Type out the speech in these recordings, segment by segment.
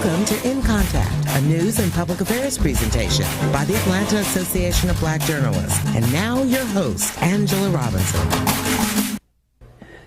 Welcome to InContact, a news and public affairs presentation by the Atlanta Association of Black Journalists. And now your host, Angela Robinson.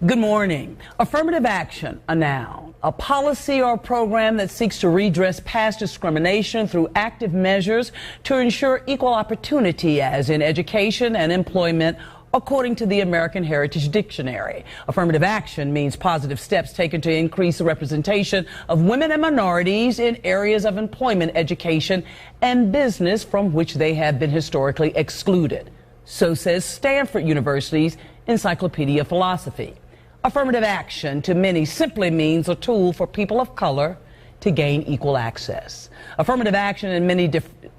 Good morning. Affirmative action, a noun, a policy or a program that seeks to redress past discrimination through active measures to ensure equal opportunity as in education and employment, according to the American Heritage Dictionary. Affirmative action means positive steps taken to increase the representation of women and minorities in areas of employment, education, and business from which they have been historically excluded. So says Stanford University's Encyclopedia of Philosophy. Affirmative action to many simply means a tool for people of color to gain equal access. Affirmative action in many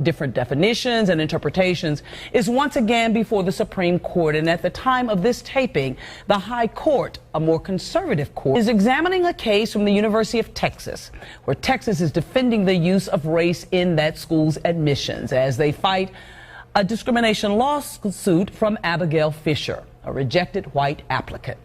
different definitions and interpretations is once again before the Supreme Court, and at the time of this taping, the High Court, a more conservative court, is examining a case from the University of Texas, where Texas is defending the use of race in that school's admissions as they fight a discrimination lawsuit from Abigail Fisher, a rejected white applicant.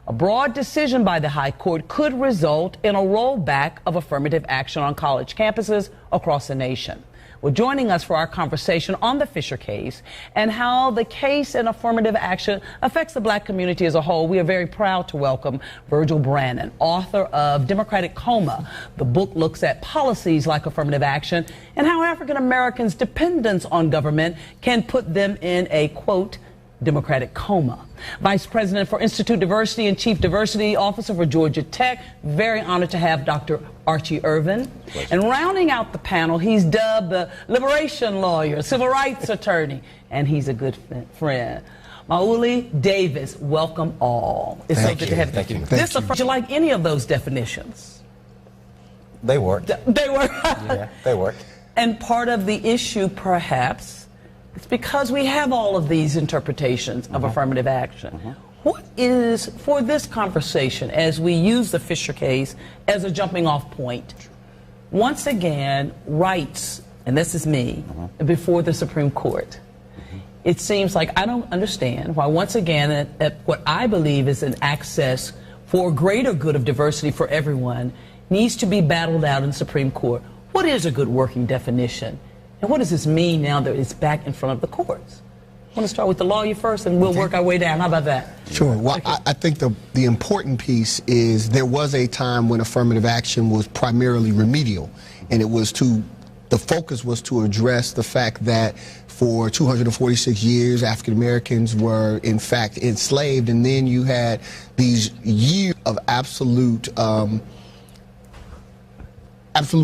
A broad decision by the High Court could result in a rollback of affirmative action on college campuses across the nation. Well, joining us for our conversation on the Fisher case and how the case and affirmative action affects the black community as a whole, we are very proud to welcome Virgil Brannon, author of Democratic Coma. The book looks at policies like affirmative action and how African Americans' dependence on government can put them in a, quote, Democratic coma. Vice President for Institute Diversity and Chief Diversity Officer for Georgia Tech. Very honored to have Dr. Archie Irvin. And rounding out the panel, he's dubbed the liberation lawyer, civil rights attorney, and he's a good friend. Mauli Davis, welcome all. It's so good to have you. Thank you. Did you like any of those definitions? They work. They work. Yeah, they work. And part of the issue, perhaps, it's because we have all of these interpretations of affirmative action. What is, for this conversation, as we use the Fisher case as a jumping off point, once again, rights, and this is me, before the Supreme Court, it seems like I don't understand why, once again, at what I believe is an access for greater good of diversity for everyone needs to be battled out in the Supreme Court. What is a good working definition? And what does this mean now that it's back in front of the courts? I want to start with the lawyer first, and we'll work our way down. How about that? Sure. Well, I think the important piece is there was a time when affirmative action was primarily remedial, and the focus was to address the fact that for 246 years, African Americans were in fact enslaved, and then you had these years of absolute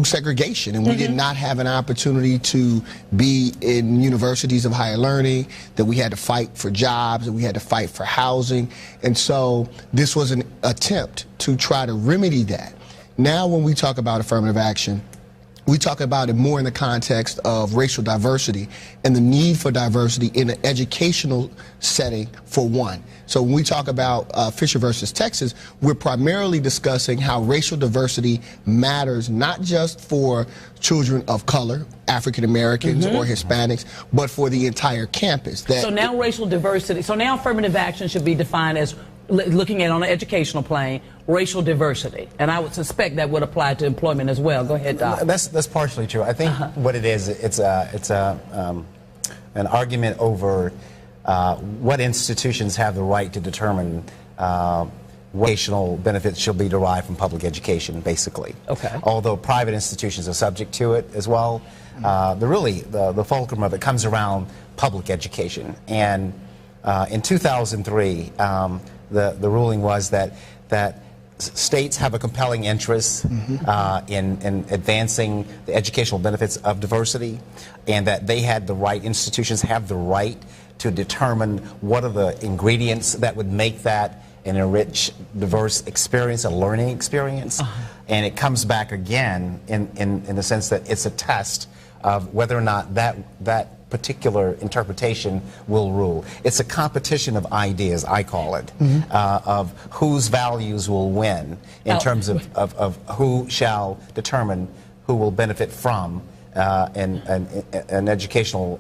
segregation, and we did not have an opportunity to be in universities of higher learning, that we had to fight for jobs, that we had to fight for housing. And so this was an attempt to try to remedy that. Now when we talk about affirmative action, we talk about it more in the context of racial diversity and the need for diversity in an educational setting, for one. So when we talk about Fisher versus Texas, we're primarily discussing how racial diversity matters not just for children of color, African Americans or Hispanics, but for the entire campus. So now racial diversity, so now affirmative action should be defined as, looking at it on an educational plane, racial diversity, and I would suspect that would apply to employment as well. Go ahead, Doc. That's partially true. I think what it is, it's an argument over what institutions have the right to determine what educational benefits shall be derived from public education, basically. Okay. Although private institutions are subject to it as well, the fulcrum of it comes around public education. And in 2003, the ruling was that states have a compelling interest in advancing the educational benefits of diversity, and that they had the right, institutions have the right to determine what are the ingredients that would make that an enriched, diverse experience, a learning experience. And it comes back again in the sense that it's a test of whether or not that particular interpretation will rule. It's a competition of ideas, I call it, of whose values will win in terms of who shall determine who will benefit from an educational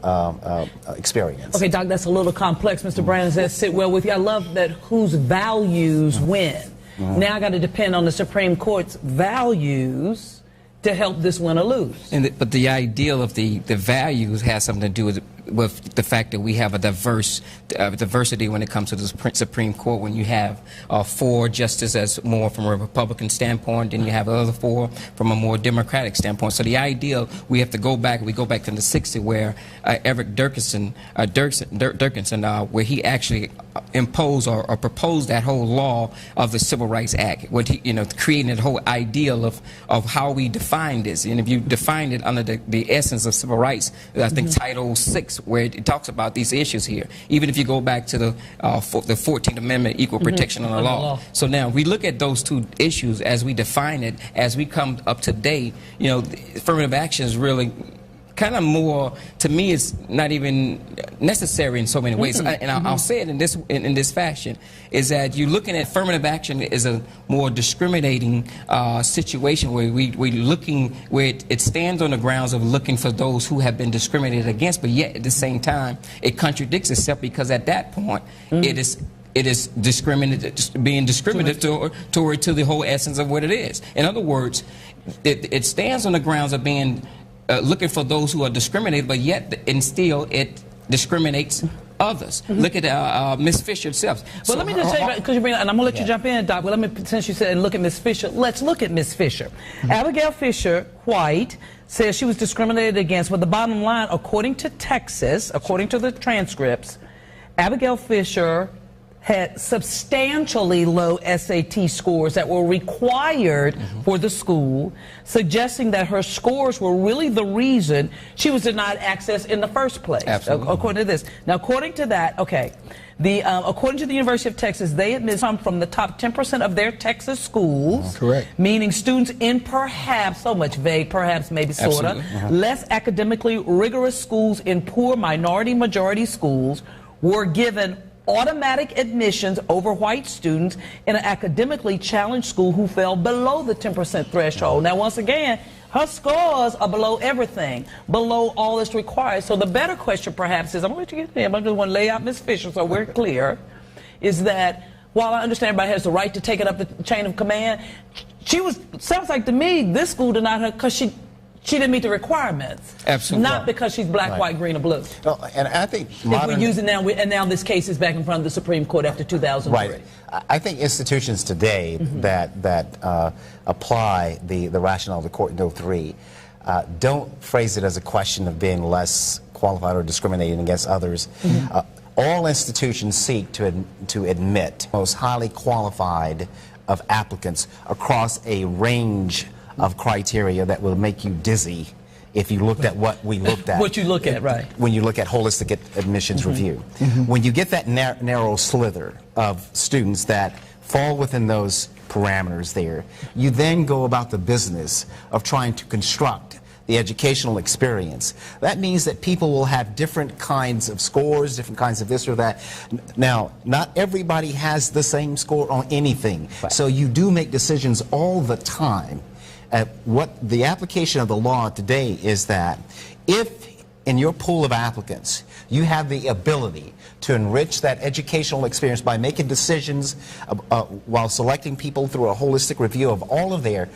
experience. Okay, Doc, that's a little complex. Mr. Brannon, does that sit well with you? I love that whose values win. Now I got to depend on the Supreme Court's values to help this win or lose. But the ideal of the values has something to do with the fact that we have a diversity when it comes to the Supreme Court. When you have 4 justices as more from a Republican standpoint, then you have the other 4 from a more Democratic standpoint. So the ideal, we have to go back. We go back to the '60s, where Eric Dirksen, where he actually imposed or proposed that whole law of the Civil Rights Act, what he, creating that whole ideal of how we define this. And if you define it under the essence of civil rights, I think Title VI, where it talks about these issues here. Even if you go back to the 14th Amendment, equal protection under the law. So now we look at those 2 issues as we define it, as we come up to date. Affirmative action is really kind of more, to me, it's not even necessary in so many ways. And I'll say it in this fashion, is that you're looking at affirmative action as a more discriminating situation, where where it stands on the grounds of looking for those who have been discriminated against, but yet at the same time it contradicts itself, because at that point it is being discriminatory to the whole essence of what it is. In other words, it stands on the grounds of being looking for those who are discriminated, but yet and still it discriminates others. Look at Ms. Fisher herself. Well, let me just say, because you bring, and I'm gonna let you jump in, Doc. Well, since you said and look at Ms. Fisher, let's look at Ms. Fisher. Abigail Fisher White says she was discriminated against. But the bottom line, according to Texas, according to the transcripts, Abigail Fisher had substantially low SAT scores that were required for the school, suggesting that her scores were really the reason she was denied access in the first place. Absolutely. According to this. Now, according to that, according to the University of Texas, they admit some from the top 10% of their Texas schools. Correct. Meaning students in perhaps, so much vague, perhaps, maybe, sort of, less academically rigorous schools in poor minority majority schools were given automatic admissions over white students in an academically challenged school who fell below the 10% threshold. Now, once again, her scores are below everything, below all that's required. So the better question perhaps is, I'm going to let you get there, but I just want to lay out Ms. Fisher so we're clear, is that while I understand everybody has the right to take it up the chain of command, sounds like to me, this school denied her because she didn't meet the requirements. Absolutely. Not because she's black, white, green, or blue. Well, and I think if we're using now, and now this case is back in front of the Supreme Court after 2003. Right. I think institutions today that apply the rationale of the court in 2003 don't phrase it as a question of being less qualified or discriminating against others. All institutions seek to admit most highly qualified of applicants across a range of criteria that will make you dizzy if you looked at what we looked at. What you look at, right. When you look at holistic admissions review. When you get that narrow slither of students that fall within those parameters there, you then go about the business of trying to construct the educational experience. That means that people will have different kinds of scores, different kinds of this or that. Now, not everybody has the same score on anything. So you do make decisions all the time. What the application of the law today is that if in your pool of applicants you have the ability to enrich that educational experience by making decisions while selecting people through a holistic review of all of their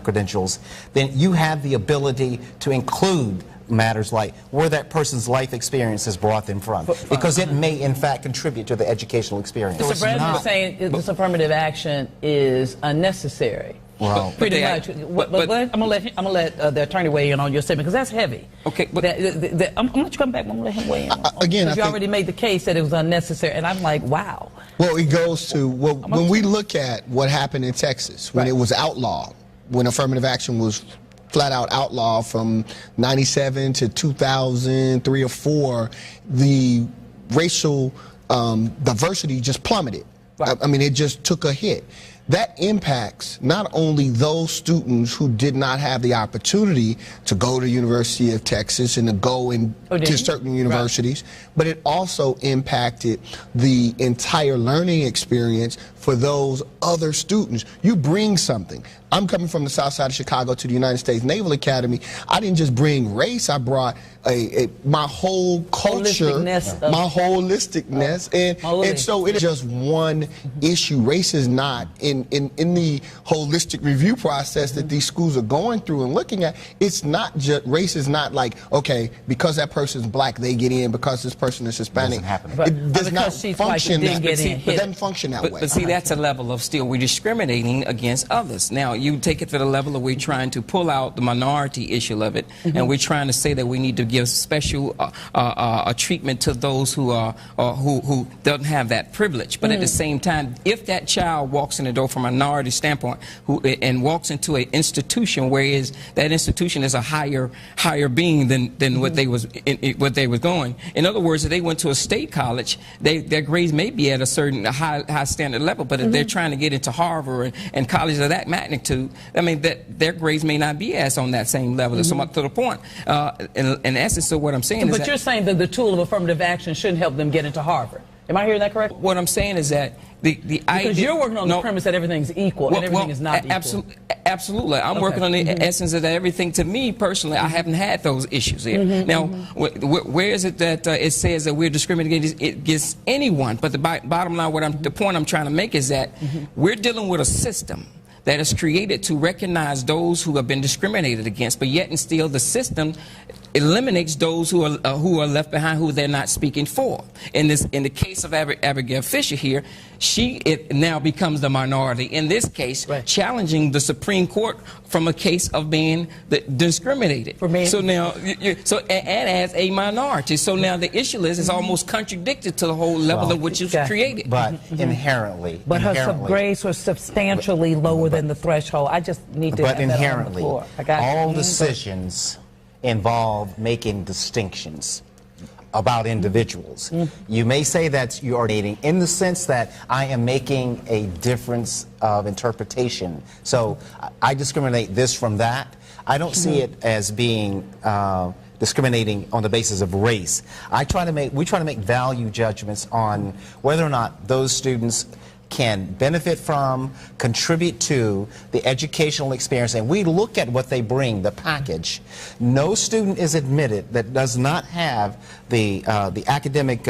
credentials, then you have the ability to include matters like where that person's life experience has brought them from, because it may in fact contribute to the educational experience. Mr. Brannon was saying this affirmative action is unnecessary. Well, pretty much. I'm gonna let the attorney weigh in on your statement, because that's heavy. Okay, but I'm gonna let you come back. I'm gonna let him weigh in. Again, you already made the case that it was unnecessary, and I'm like, wow. Well, it goes to when we look at what happened in Texas when it was outlawed, when affirmative action was flat out outlawed from '97 to 2003 or 4, the racial diversity just plummeted. Right. I mean, it just took a hit. That impacts not only those students who did not have the opportunity to go to the University of Texas and to go to certain universities, but it also impacted the entire learning experience for those other students. You bring something. I'm coming from the south side of Chicago to the United States Naval Academy. I didn't just bring race, I brought my whole culture, my holisticness, and so it's just one issue. Race is not in the holistic review process that these schools are going through and looking at, it's not just, race is not like, okay, because that person's black, they get in, because this person is Hispanic. It doesn't happen. It does not function that way. It doesn't function that way. But see, that's a level of still, we're discriminating against others. Now, you take it to the level of we're trying to pull out the minority issue of it, and we're trying to say that we need to give special treatment to those who are who don't have that privilege. But at the same time, if that child walks in the door from a minority standpoint and walks into an institution where that institution is a higher being than what they was going. In other words, if they went to a state college, their grades may be at a certain high standard level, but if they're trying to get into Harvard and colleges of that magnitude, I mean, their grades may not be as on that same level. It's somewhat to the point. In essence, so what I'm saying is But you're saying that the tool of affirmative action shouldn't help them get into Harvard. Am I hearing that correct? What I'm saying is that the idea... Because you're working on the premise that everything's equal and everything is not equal. Absolutely. I'm working on the essence of that everything. To me, personally, I haven't had those issues here. Now, where is it that it says that we're discriminating against anyone? But the bottom line, the point I'm trying to make is that we're dealing with a system that is created to recognize those who have been discriminated against, but yet and still the system eliminates those who are left behind, who they're not speaking for. In the case of Abigail Fisher here, it now becomes the minority. In this case, challenging the Supreme Court from a case of being discriminated. So now, and as a minority. So now the issue is, it's almost contradicted to the whole level of which it's created. But inherently, but her grades were substantially lower than the threshold. I just need to. But have inherently, that on the floor. all decisions involve making distinctions about individuals. You may say that you are dating in the sense that I am making a difference of interpretation. So I discriminate this from that. I don't see it as being discriminating on the basis of race. We try to make value judgments on whether or not those students can benefit from, contribute to the educational experience, and we look at what they bring, the package. No student is admitted that does not have the academic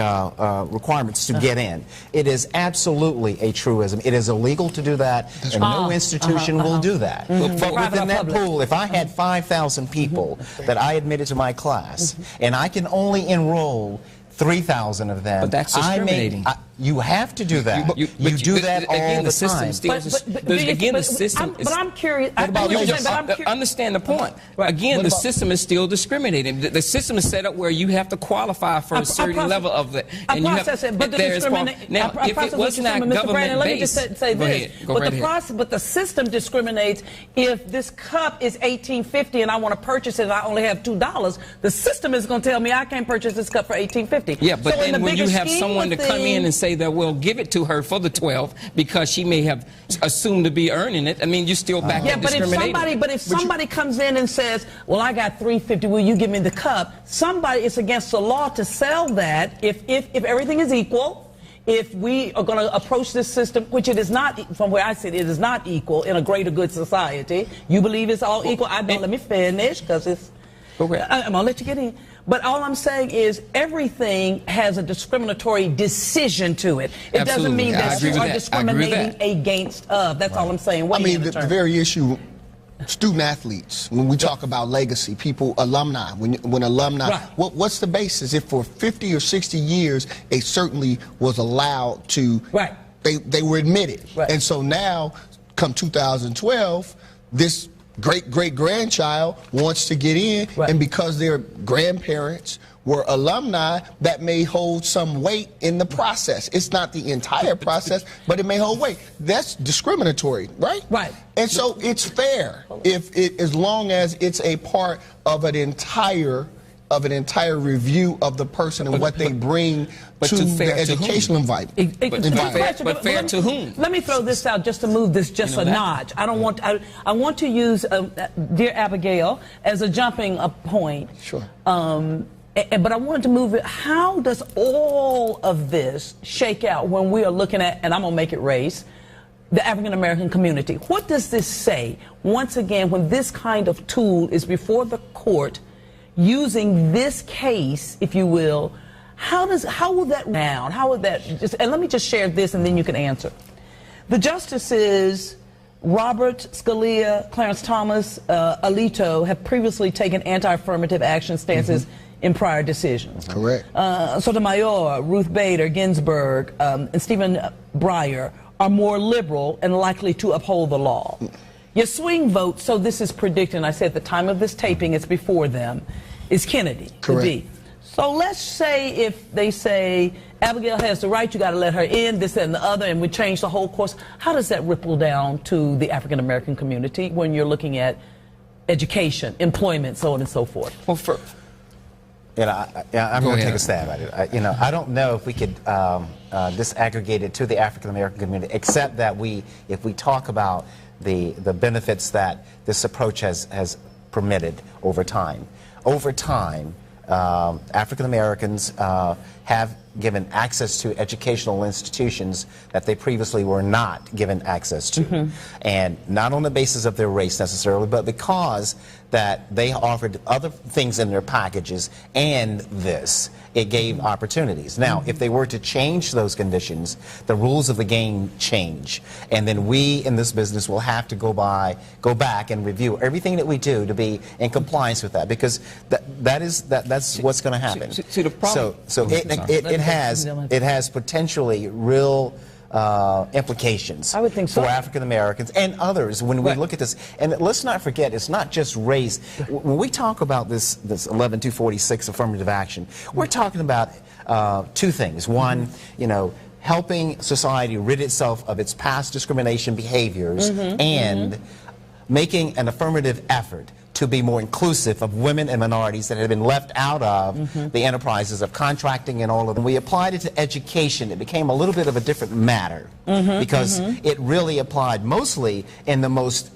requirements to get in. It is absolutely a truism. It is illegal to do that, and no institution will do that. But within that pool, if I had 5,000 people that I admitted to my class, and I can only enroll 3,000 of them. But that's discriminating. You have to do that. You do that all the time. But I'm curious. Understand the point. Again, the system is still discriminating. The system is set up where you have to qualify for a certain level of it. And now, if it was not government-based, let me just say this. But the system discriminates. If this cup is $18.50 and I want to purchase it and I only have $2, the system is going to tell me I can't purchase this cup for $18.50. Yeah, but then when you have someone to come in and say that we'll give it to her for the 12 because she may have assumed to be earning it, I mean, you're still back to discriminating. But if somebody comes in and says, well, I got $3.50, will you give me the cup? It's against the law to sell that if everything is equal. If we are going to approach this system, which it is not, from where I sit, it is not equal in a greater good society. You believe it's all equal? I don't. Let me finish, because it's... I'm going to let you get in. But all I'm saying is everything has a discriminatory decision to it. It doesn't mean that you are discriminating against That's all I'm saying. The very issue, student athletes, when we talk about legacy, alumni, when alumni, what's the basis? If for 50 or 60 years, they certainly was allowed to, they were admitted. And so now, come 2012, this great-great-grandchild wants to get in, and because their grandparents were alumni, that may hold some weight in the process. It's not the entire process, but it may hold weight. That's discriminatory, right? And so it's fair as long as it's a part of an entire review of the person and what they bring to the educational environment. But fair to whom? Let me throw this out just to move this a notch. I want to use dear Abigail as a jumping point. Sure. But I wanted to move it. How does all of this shake out when we are looking at, and I'm going to make it race, the African American community? What does this say? Once again, when this kind of tool is before the court, using this case, if you will, how will that round? How would that and let me just share this and then you can answer. The justices Robert Scalia, Clarence Thomas, Alito have previously taken anti-affirmative action stances in prior decisions. Correct. Sotomayor, Ruth Bader Ginsburg, and Stephen Breyer are more liberal and likely to uphold the law. Your swing vote, so this is predicted, and I said at the time of this taping, it's before them, is Kennedy. Correct. So let's say if they say Abigail has the right, you got to let her in, this, that, and the other, and we change the whole course. How does that ripple down to the African American community when you're looking at education, employment, so on and so forth? Well, I'm going to take a stab at it. I don't know if we could disaggregate it to the African American community, except that if we talk about the benefits that this approach has permitted over time. Over time, African Americans have given access to educational institutions that they previously were not given access to. And not on the basis of their race necessarily, but because that they offered other things in their packages and this. It gave opportunities. Now, if they were to change those conditions, the rules of the game change. And then we in this business will have to go back and review everything that we do to be in compliance with that, because that's what's going to happen. See, the problem. So it has potentially real implications, I would think so, for African Americans and others when we look at this. And let's not forget, it's not just race. When we talk about this 11246 affirmative action, we're talking about two things. One, helping society rid itself of its past discrimination behaviors and making an affirmative effort to be more inclusive of women and minorities that have been left out of the enterprises of contracting and all of them. We applied it to education. It became a little bit of a different matter because it really applied mostly in the most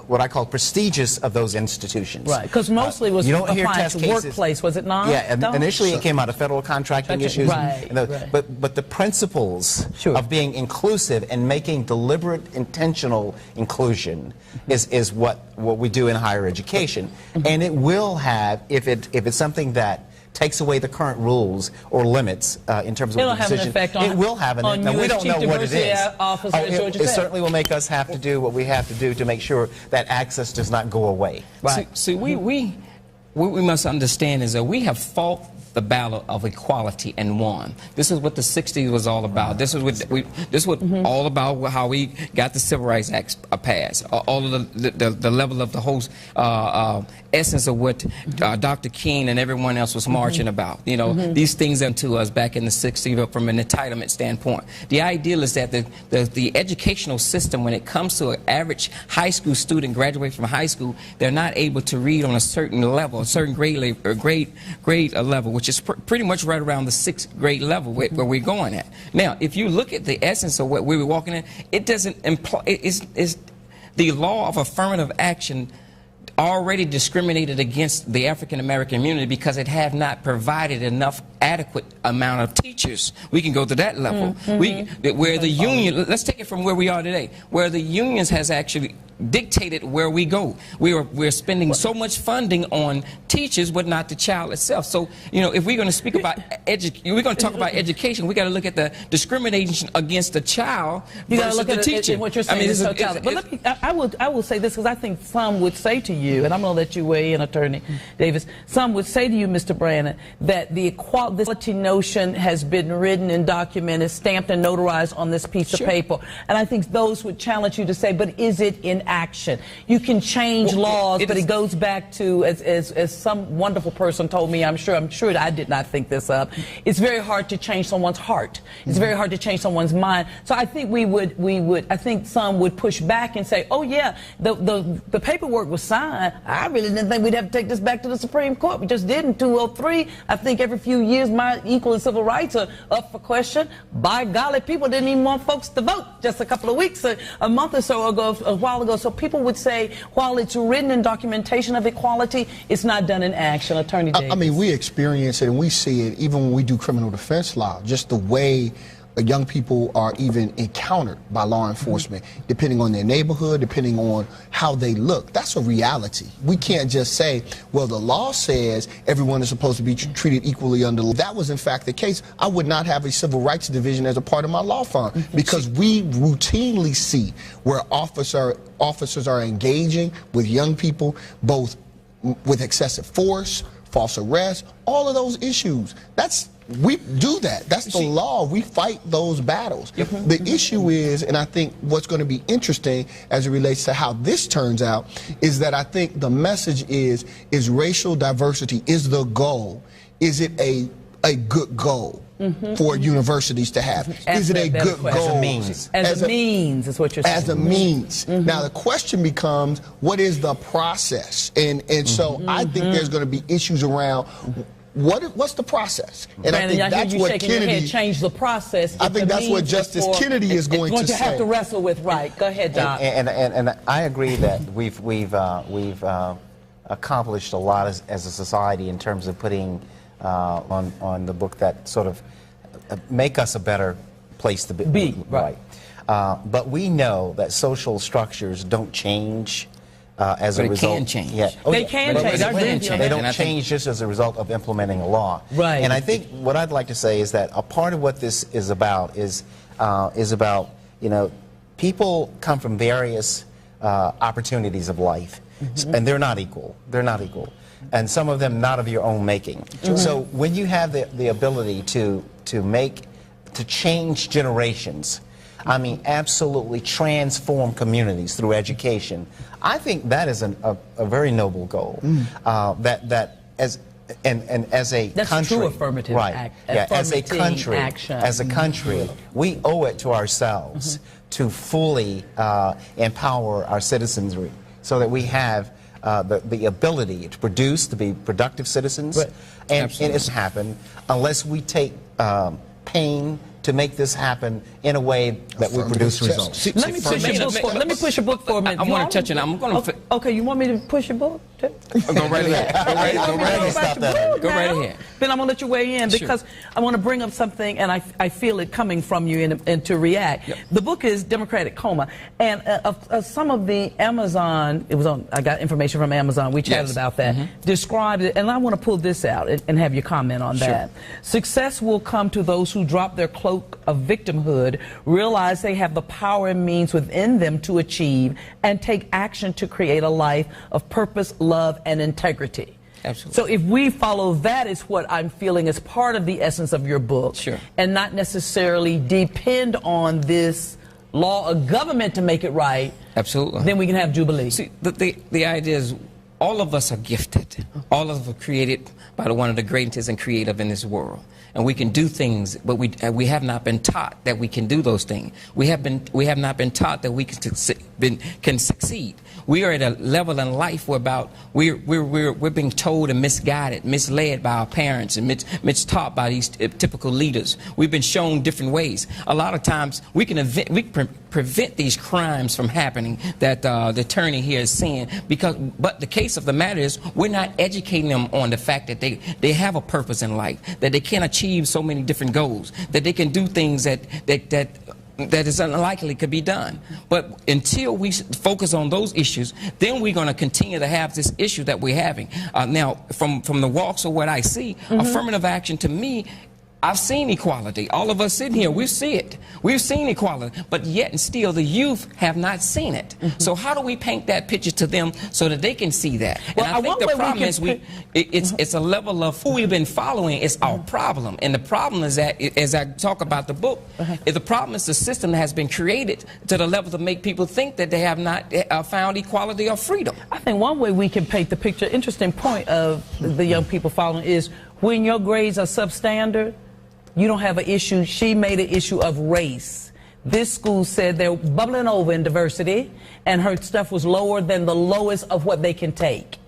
what I call prestigious of those institutions. Right, because mostly was applied to workplace, was it not? Yeah, and initially it came out of federal contracting issues. Right, but the principles of being inclusive and making deliberate, intentional inclusion is what we do in higher education. And it will have, if it's something that takes away the current rules or limits in terms of the decision, it will have an effect. Now, we don't know what it is. It certainly will make us have to do what we have to do to make sure that access does not go away. Right. See, what we must understand is that we have fought the battle of equality and won. This is what the 60s was all about. This is what all about how we got the Civil Rights Act passed. All of the level of the whole essence of what Dr. King and everyone else was marching about. These things unto us back in the 60s from an entitlement standpoint. The ideal is that the educational system, when it comes to an average high school student graduating from high school, they're not able to read on a certain level, a certain grade level, which is pretty much right around the 6th grade level where we're going at. Now, if you look at the essence of what we were walking in, it doesn't imply, it's the law of affirmative action already discriminated against the African American community because it have not provided enough adequate amount of teachers. We can go to that level. Where the union, let's take it from where we are today, where the unions has actually dictated where we go. We're spending so much funding on teachers, but not the child itself. So, if we're going to speak about we're going to talk about education, we got to look at the discrimination against the child versus the teacher. What you're saying is but I will say this, because I think some would say to you, and I'm going to let you weigh in, Attorney Davis. Some would say to you, Mr. Brannon, that the equality notion has been written and documented, stamped and notarized on this piece of paper. And I think those would challenge you to say, but is it in action? You can change laws, but it goes back to, as some wonderful person told me, I'm sure I did not think this up, it's very hard to change someone's heart. It's very hard to change someone's mind. So I think I think some would push back and say, oh yeah, the paperwork was signed. I really didn't think we'd have to take this back to the Supreme Court. We just did in 203. I think every few years my equal and civil rights are up for question. By golly, people didn't even want folks to vote just a couple of weeks, a month or so ago, a while ago. So people would say, while it's written in documentation of equality, it's not done in action. Attorney Davis. I mean, we experience it and we see it even when we do criminal defense law, just the way young people are even encountered by law enforcement, depending on their neighborhood, depending on how they look. That's a reality. We can't just say, well, the law says everyone is supposed to be treated equally under law. If that was in fact the case, I would not have a civil rights division as a part of my law firm, because we routinely see where officers are engaging with young people, both with excessive force, false arrest, all of those issues. We do that. That's the law. We fight those battles. The issue is, and I think what's going to be interesting as it relates to how this turns out, is that I think the message is racial diversity is the goal. Is it a good goal for universities to have? Is it a good goal? As a means is what you're saying. As a means. Now the question becomes, what is the process? And so I think there's going to be issues around what's the process? And Brandon, I think that's what Kennedy changed the process. I think that's what Justice Kennedy is going to say. Have to wrestle with, right? Go ahead, Doc. And I agree that we've accomplished a lot as a society in terms of putting on the book that sort of make us a better place to be. Right. But we know that social structures don't change as a result. They can change. They can change. They don't change just as a result of implementing a law. Right. And I think what I'd like to say is that a part of what this is about is about, people come from various opportunities of life, and they're not equal. They're not equal. And some of them not of your own making. So when you have the ability to change generations, I mean, absolutely transform communities through education, I think that is a very noble goal. As a That's country, true affirmative as a country, we owe it to ourselves to fully empower our citizenry so that we have the ability to produce, to be productive citizens. And it's happen unless we take pain to make this happen in a way that we produce results. Let me push your book for a minute. I want to touch on it. I'm going to. Okay, you want me to push your book? Go right ahead. Go right ahead. Then I'm going to let you weigh in because I want to bring up something, and I feel it coming from you and to react. The book is Democratic Coma, and some of the Amazon, I got information from Amazon, we chatted about that, described it, and I want to pull this out and have your comment on that. Success will come to those who drop their cloak of victimhood, realize they have the power and means within them to achieve, and take action to create a life of purpose, love, and integrity. Absolutely. So if we follow that, is what I'm feeling is part of the essence of your book, and not necessarily depend on this law of government to make it right. Absolutely. Then we can have Jubilee. See, the idea is all of us are gifted. All of us are created by one of the greatest and creative in this world. And we can do things, but we have not been taught that we can do those things. We have not been taught that we can succeed. We are at a level in life where we're being told and misguided, misled by our parents, and mistaught by these typical leaders. We've been shown different ways. A lot of times we can prevent these crimes from happening that the attorney here is saying, but the case of the matter is we're not educating them on the fact that they have a purpose in life, that they can achieve so many different goals, that they can do things that is unlikely could be done. But until we focus on those issues, then we're going to continue to have this issue that we're having. Now, from the walks of what I see, affirmative action to me, I've seen equality. All of us sitting here, we see it. We've seen equality, but yet and still the youth have not seen it. So how do we paint that picture to them so that they can see that? Well, and I think the problem is it's a level of who we've been following is our problem. And the problem is that, as I talk about the book, the problem is the system that has been created to the level to make people think that they have not found equality or freedom. I think one way we can paint the picture, interesting point of the young people following, is when your grades are substandard, you don't have an issue. She made an issue of race. This school said they're bubbling over in diversity, and her stuff was lower than the lowest of what they can take.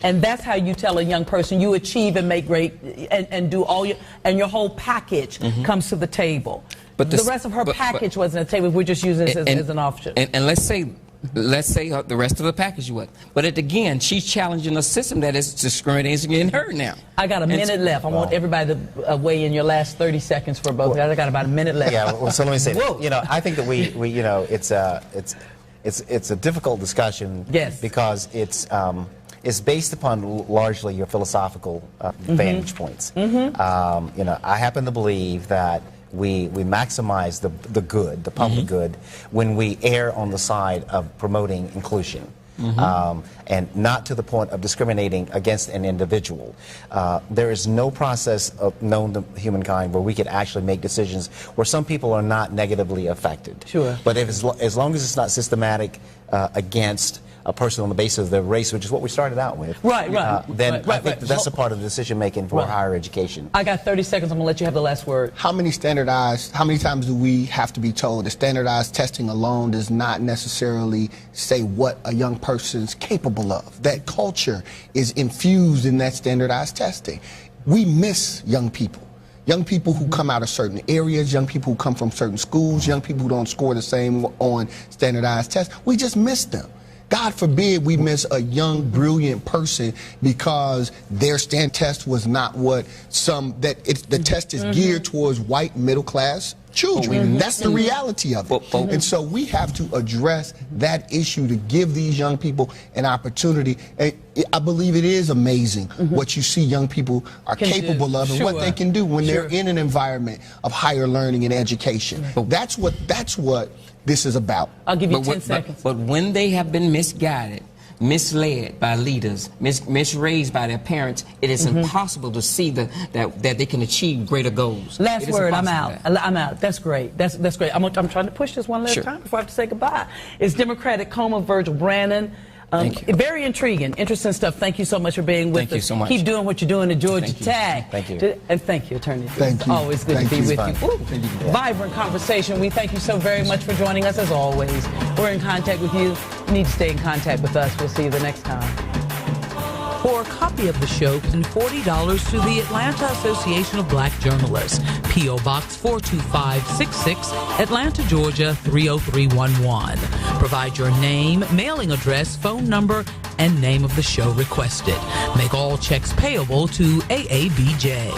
And that's how you tell a young person you achieve and make great and do all your whole package comes to the table. But the rest of her package wasn't a table. We're just using this as an option. And let's say let's say the rest of the package would. But again, she's challenging a system that is discriminating against her now. I got a minute left. I want everybody to weigh in your last 30 seconds for both. I got about a minute left. Yeah. Well, so let me say, I think that we it's a difficult discussion. Yes. Because it's based upon largely your philosophical vantage points. I happen to believe that we maximize the good, the public good, when we err on the side of promoting inclusion. And not to the point of discriminating against an individual. There is no process known to humankind where we could actually make decisions where some people are not negatively affected. Sure. But as long as it's not systematic against a person on the basis of their race, which is what we started out with, then I think that's a part of the decision making for higher education. I got 30 seconds. I'm going to let you have the last word. How many times do we have to be told that standardized testing alone does not necessarily say what a young person's capable of? That culture is infused in that standardized testing. We miss young people. Young people who come out of certain areas, young people who come from certain schools, young people who don't score the same on standardized tests. We just miss them. God forbid we miss a young, brilliant person because their stand test was not what the test is geared towards white middle-class children. That's the reality of it. And so we have to address that issue to give these young people an opportunity. And I believe it is amazing what you see young people are capable of and what they can do when they're in an environment of higher learning and education. That's what this is about. I'll give you 10 seconds. But when they have been misguided, misled by leaders, misraised by their parents, it is impossible to see that they can achieve greater goals. Last word, I'm out. I'm out. That's great. That's great. I'm trying to push this one last time before I have to say goodbye. It's Democratic Coma, Virgil Brannon. Thank you. Very intriguing, interesting stuff. Thank you so much for being with us. Thank you so much. Keep doing what you're doing at Georgia Tech. Thank you. And thank you, Attorney. Thank you. Always good to be with you. Ooh, vibrant conversation. We thank you so very much for joining us as always. We're in contact with you. You need to stay in contact with us. We'll see you the next time. For a copy of the show, send $40 to the Atlanta Association of Black Journalists, P.O. Box 42566, Atlanta, Georgia 30311. Provide your name, mailing address, phone number, and name of the show requested. Make all checks payable to AABJ.